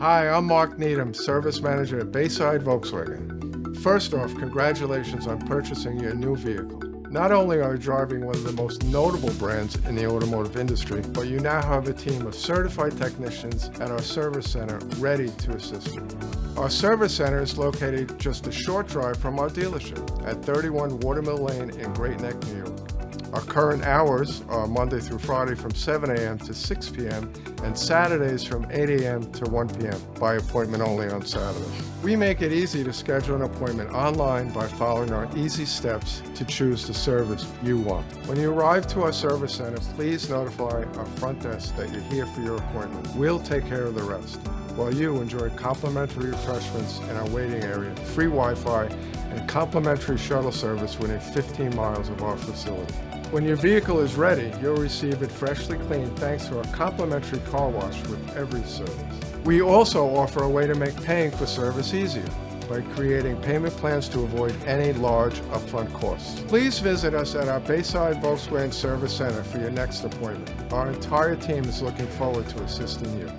Hi, I'm Mark Needham, Service Manager at Bayside Volkswagen. First off, congratulations on purchasing your new vehicle. Not only are you driving one of the most notable brands in the automotive industry, but you now have a team of certified technicians at our service center ready to assist you. Our service center is located just a short drive from our dealership at 31 Watermill Lane in Great Neck, New York. Our current hours are Monday through Friday from 7 a.m. to 6 p.m. and Saturdays from 8 a.m. to 1 p.m. by appointment only on Saturdays. We make it easy to schedule an appointment online by following our easy steps to choose the service you want. When you arrive to our service center, please notify our front desk that you're here for your appointment. We'll take care of the rest, while you enjoy complimentary refreshments in our waiting area, free Wi-Fi, and complimentary shuttle service within 15 miles of our facility. When your vehicle is ready, you'll receive it freshly cleaned thanks to our complimentary car wash with every service. We also offer a way to make paying for service easier by creating payment plans to avoid any large upfront costs. Please visit us at our Bayside Volkswagen Service Center for your next appointment. Our entire team is looking forward to assisting you.